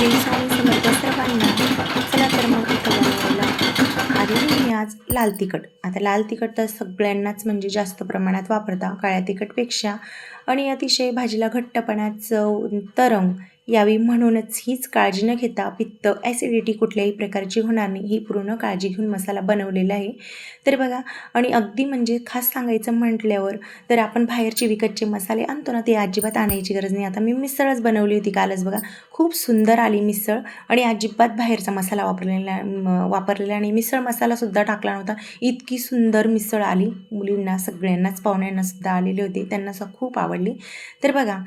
श्री स्वामी समर्थ सर्वांना. चला तर मग इथं बनवायला आलेली मी आज लाल तिखट. आता लाल तिखट तर सगळ्यांनाच म्हणजे जास्त प्रमाणात वापरता काळ्या तिखटपेक्षा, आणि अतिशय भाजीला घट्टपणा, चव, तरंग यावी म्हणूनच हीच काळजी न घेता पित्त, ॲसिडिटी कुठल्याही प्रकारची होणार नाही ही पूर्ण काळजी घेऊन मसाला बनवलेला आहे. तर बघा, आणि अगदी म्हणजे खास सांगायचं म्हटल्यावर तर आपण बाहेरचे विकतचे मसाले आणतो ना, ते अजिबात आणायची गरज नाही. आता मी मिसळच बनवली होती कालच बघा, खूप सुंदर आली मिसळ, आणि अजिबात बाहेरचा मसाला वापरलेला आणि मिसळ मसालासुद्धा टाकला नव्हता. इतकी सुंदर मिसळ आली. मुलींना सगळ्यांनाच, पाहुण्यांनासुद्धा आलेले होते, त्यांनासुद्धा खूप आवडली. तर बघा,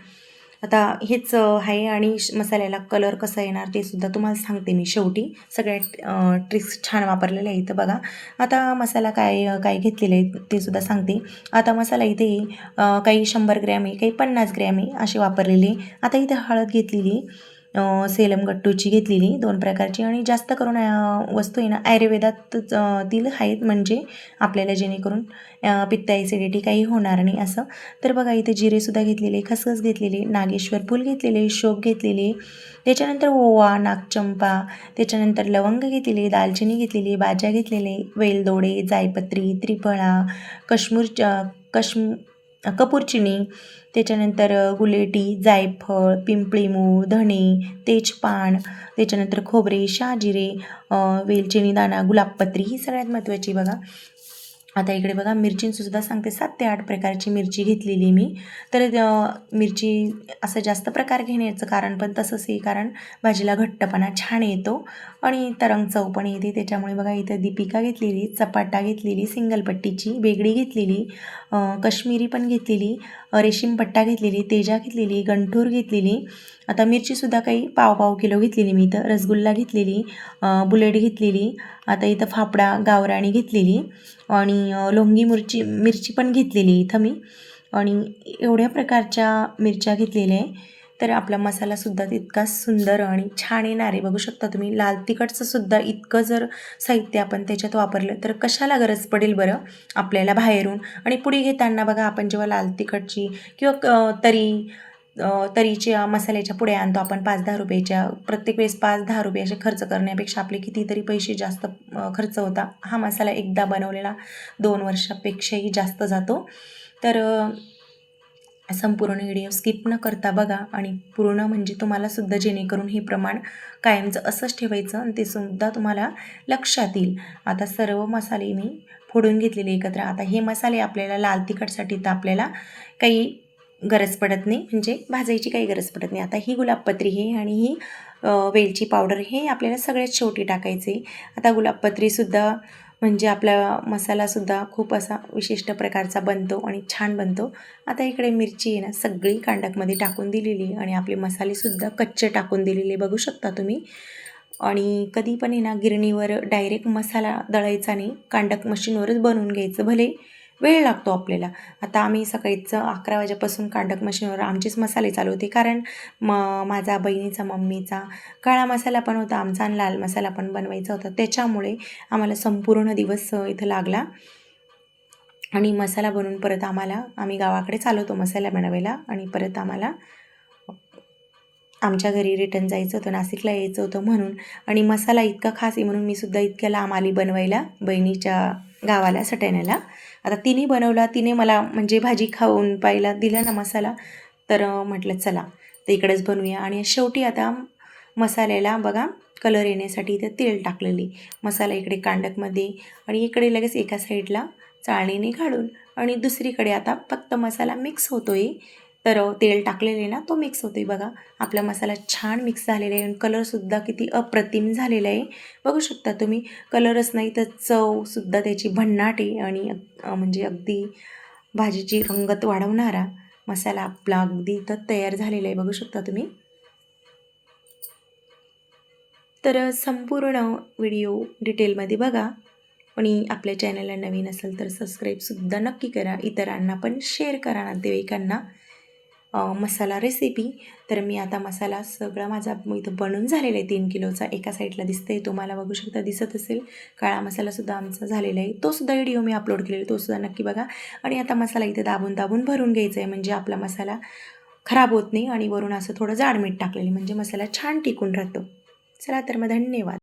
आता हेच आहे, आणि मसाल्याला कलर कसा येणार ते सुद्धा तुम्हाला सांगते मी शेवटी. सगळ्या ट्रिक्स छान वापरलेल्या आहे. इथं बघा, आता मसाला काय काय घेतलेलं आहे ते सुद्धा सांगते. आता मसाला इथे काही 100 ग्रॅम आहे, काही 50 ग्रॅम आहे असे वापरलेले. आता इथे हळद घेतलेली, सेलम गट्टूची घेतलेली 2 प्रकारची, आणि जास्त करून वस्तू आहे ना आयुर्वेदात तील आहेत, म्हणजे आपल्याला जेणेकरून पित्त, ॲसिडिटी काही होणार नाही असं. तर बघा, इथे जिरेसुद्धा घेतलेले, खसखस घेतलेले, नागेश्वर फूल घेतलेले, शोप घेतलेले, त्याच्यानंतर ओवा, नागचंपा, त्याच्यानंतर लवंग घेतलेली, दालचिनी घेतलेली, बाजा घेतलेले, वेलदोडे, जायपत्री, त्रिफळा, कपूरचिनी, त्याच्यानंतर गुलेटी, जायफळ, पिंपळी मूळ, धणे, तेजपान, त्याच्यानंतर खोबरे, शहाजिरे, वेलचिनी दाणा, गुलाबपत्री ही सगळ्यात महत्त्वाची बघा. आता इकडे बघा, मिरचींसुद्धा सांगते. 7 ते 8 प्रकारची मिरची घेतलेली मी. तर मिरची असं जास्त प्रकार घेण्याचं कारण पण तसंच आहे, कारण भाजीला घट्टपणा छान येतो आणि तरंग चव पण येते. त्याच्यामुळे बघा, इथं दीपिका घेतलेली, चपाटा घेतलेली, सिंगल पट्टीची वेगळी घेतलेली, काश्मीरी पण घेतलेली, रेशीम पट्टा घेतलेली, तेजा घेतलेली, गंठूर घेतलेली. आता मिरचीसुद्धा काही पाव किलो घेतलेली मी इथं. रसगुल्ला घेतलेली, बुलेट घेतलेली. आता इथं फाफडा, गावराणी घेतलेली, आणि लोंगी मिरची पण घेतलेली इथं मी, आणि एवढ्या प्रकारच्या मिरच्या घेतलेल्या आहे. तर आपला मसालासुद्धा तितकाच सुंदर आणि छान येणार आहे. बघू शकता तुम्ही, लाल तिखटचं सुद्धा इतकं जर साहित्य आपण त्याच्यात वापरलं तर कशाला गरज पडेल बरं आपल्याला बाहेरून. आणि पुढे घेताना बघा, आपण जेव्हा लाल तिखटची किंवा तरीच्या मसाल्याच्या पुड्या आणतो आपण 5-10 रुपयाच्या, प्रत्येक वेळेस 5-10 रुपये असे खर्च करण्यापेक्षा आपले कितीतरी पैसे जास्त खर्च होता. हा मसाला एकदा बनवलेला 2 वर्षापेक्षाही जास्त जातो. तर संपूर्ण व्हिडिओ स्किप न करता बघा, आणि पूर्ण म्हणजे तुम्हाला सुद्धा जेणेकरून हे प्रमाण कायमचं असंच ठेवायचं आणि ते सुद्धा तुम्हाला लक्षात येईल. आता सर्व मसाले मी फोडून घेतलेले एकत्र. आता हे मसाले आपल्याला लाल तिखटसाठी तर आपल्याला काही गरज पडत नाही, म्हणजे भाजायची काही गरज पडत नाही. आता ही गुलाबपत्री हे आणि ही वेलची पावडर हे आपल्याला सगळ्यात शेवटी टाकायचे. आता गुलाबपत्रीसुद्धा म्हणजे आपला मसालासुद्धा खूप असा विशिष्ट प्रकारचा बनतो आणि छान बनतो. आता इकडे मिरची आहे ना सगळी कांडकमध्ये टाकून दिलेली, आणि आपले मसालेसुद्धा कच्चे टाकून दिलेले बघू शकता तुम्ही. आणि कधी पण आहे ना गिरणीवर डायरेक्ट मसाला दळायचा नाही, कांडक मशीनवरच बनवून घ्यायचं, भले वेळ लागतो आपल्याला. आता आम्ही सकाळीच 11 वाजेपासून कांडक मशीनवर आमचेच मसाले चालू होते, कारण माझा बहिणीचा, मम्मीचा काळा मसाला पण होता आमचा, आणि लाल मसाला पण बनवायचा होता. त्याच्यामुळे आम्हाला संपूर्ण दिवस इथं लागला, आणि मसाला बनवून परत आम्ही गावाकडे चालवतो मसाला बनवायला, आणि परत आम्हाला आमच्या घरी रिटर्न जायचं होतं, नाशिकला यायचं होतं म्हणून. आणि मसाला इतका खास आहे म्हणून मी सुद्धा इतक्या लांब आली बनवायला बहिणीच्या गावाला, सटाण्याला. आता तिने बनवला, तिने मला म्हणजे भाजी खाऊन पाहायला दिला ना मसाला, तर म्हटलं चला तर इकडेच बनवूया. आणि शेवटी आता मसाल्याला बघा कलर येण्यासाठी इथे तेल टाकलेली, मसाला इकडे कांडकमध्ये, आणि इकडे लगेच एका साईडला चाळणीने काढून, आणि दुसरीकडे आता फक्त मसाला मिक्स होतो आहे. तर तेल टाकलेले ना तो मिक्स होतो आहे बघा. आपला मसाला छान मिक्स झालेला आहे, आणि कलरसुद्धा किती अप्रतिम झालेला आहे बघू शकता तुम्ही. कलरच नाही तर चवसुद्धा त्याची भन्नाट आहे, आणि म्हणजे अगदी भाजीची रंगत वाढवणारा मसाला आपला अगदी तर तयार झालेला आहे बघू शकता तुम्ही. तर संपूर्ण व्हिडिओ डिटेलमध्ये बघा, आणि आपल्या चॅनलला नवीन असेल तर सबस्क्राईबसुद्धा नक्की करा, इतरांना पण शेअर करा नातेवाईकांना मसाला रेसिपी. तर मी आता मसाला सगळा माझा इथं बनून झालेला आहे 3 किलोचा, एका साईडला दिसते तुम्हाला, बघू शकता, दिसत असेल. काळा मसालासुद्धा आमचा झालेला आहे, तोसुद्धा व्हिडिओ मी अपलोड केलेला, तोसुद्धा नक्की बघा. आणि आता मसाला इथे दाबून भरून घ्यायचा आहे, म्हणजे आपला मसाला खराब होत नाही आणि वरून असं थोडं जाड मीठ टाकलेलं म्हणजे मसाला छान टिकून राहतो. चला तर मग धन्यवाद.